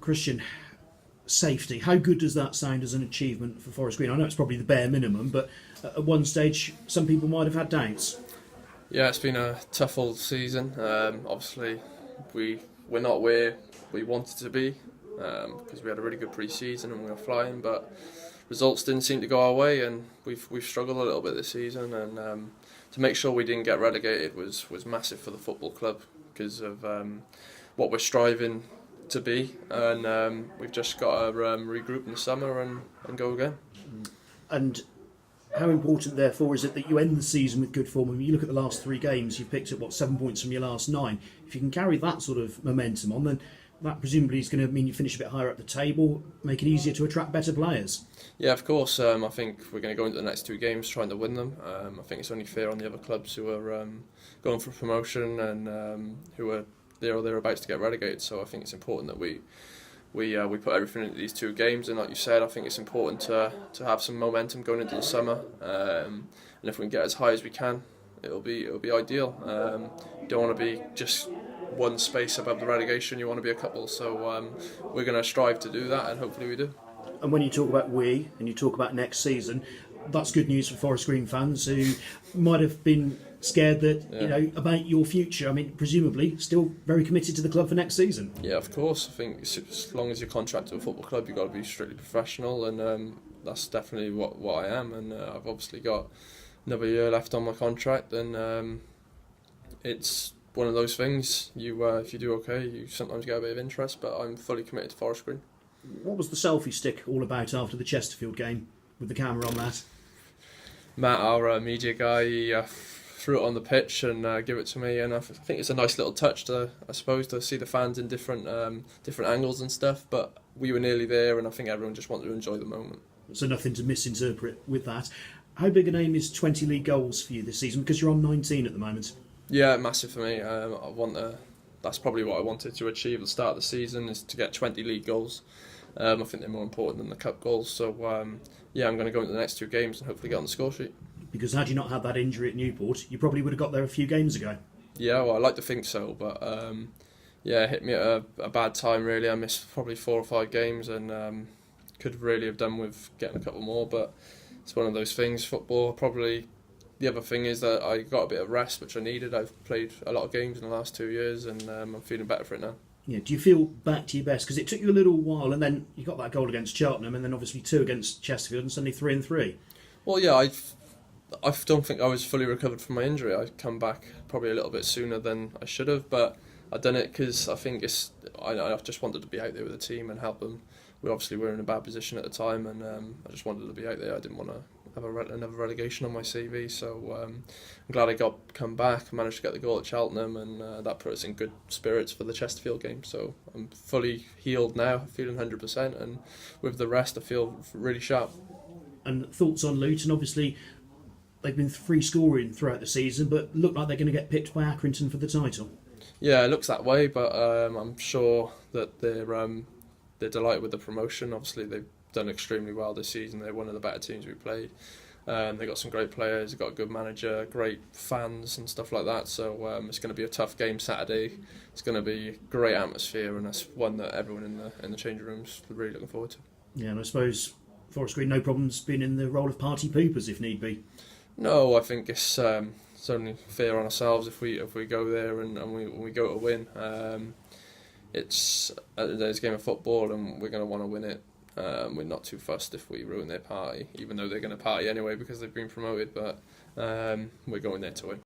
Christian, safety. How good does that sound as an achievement for Forest Green? I know it's probably the bare minimum, but at one stage, some people might have had doubts. Yeah, it's been a tough old season. Obviously, we're not where we wanted to be because we had a really good pre-season and we were flying, but results didn't seem to go our way, and we've struggled a little bit this season. And to make sure we didn't get relegated was massive for the football club because of what we're striving to be, and we've just got to regroup in the summer and go again. And how important, therefore, is it that you end the season with good form? I mean, you look at the last 3 games, you've picked up, 7 points from your last 9. If you can carry that sort of momentum on, then that presumably is going to mean you finish a bit higher up the table, make it easier to attract better players. Yeah, of course. I think we're going to go into the next 2 games trying to win them. I think it's only fair on the other clubs who are going for promotion and who are there or thereabouts to get relegated. So I think it's important that we put everything into these 2 games, and like you said, I think it's important to have some momentum going into the summer. And if we can get as high as we can, it'll be ideal. You don't want to be just one space above the relegation. You want to be a couple. So we're going to strive to do that, and hopefully we do. And when you talk about we and you talk about next season, that's good news for Forest Green fans who might have been scared that about your future. I mean, presumably still very committed to the club for next season. Yeah, of course. I think as long as you're contracted to a football club, you've got to be strictly professional, and that's definitely what I am. And I've obviously got another year left on my contract, and it's one of those things. If you do okay, you sometimes get a bit of interest, but I'm fully committed to Forest Green. What was the selfie stick all about after the Chesterfield game with the camera on that? Matt, our media guy, he threw it on the pitch and gave it to me, and I think it's a nice little touch to see the fans in different angles and stuff. But we were nearly there, and I think everyone just wanted to enjoy the moment. So nothing to misinterpret with that. How big an aim is 20 league goals for you this season? Because you're on 19 at the moment. Yeah, massive for me. That's probably what I wanted to achieve at the start of the season, is to get 20 league goals. I think they're more important than the cup goals. So I'm going to go into the next 2 games and hopefully get on the score sheet. Because had you not had that injury at Newport, you probably would have got there a few games ago. Yeah, well, I like to think so, but it hit me at a bad time, really. I missed probably 4 or 5 games, and could really have done with getting a couple more, but it's one of those things. Football, probably. The other thing is that I got a bit of rest, which I needed. I've played a lot of games in the last 2 years, and I'm feeling better for it now. Yeah, do you feel back to your best? Because it took you a little while, and then you got that goal against Cheltenham, and then obviously 2 against Chesterfield, and suddenly 3 and 3. Well, yeah, I don't think I was fully recovered from my injury. I come back probably a little bit sooner than I should have, but I've done it because I think I just wanted to be out there with the team and help them. We obviously were in a bad position at the time, and I just wanted to be out there. I didn't want to have another relegation on my CV, so I'm glad I come back, managed to get the goal at Cheltenham, and that put us in good spirits for the Chesterfield game. So I'm fully healed now, feeling 100%, and with the rest I feel really sharp. And thoughts on Luton? Obviously they've been free scoring throughout the season, but look like they're going to get picked by Accrington for the title. Yeah, it looks that way, but I'm sure that they're delighted with the promotion. Obviously they've done extremely well this season. They're one of the better teams we played. They've got some great players, they've got a good manager, great fans and stuff like that. So it's going to be a tough game Saturday. It's going to be a great atmosphere, and that's one that everyone in the changing rooms are really looking forward to. Yeah, and I suppose Forest Green, no problems being in the role of party poopers if need be. No, I think it's only fair on ourselves if we go there and we go to win. It's a game of football, and we're going to want to win it. We're not too fussed if we ruin their party, even though they're going to party anyway because they've been promoted, but we're going there to win.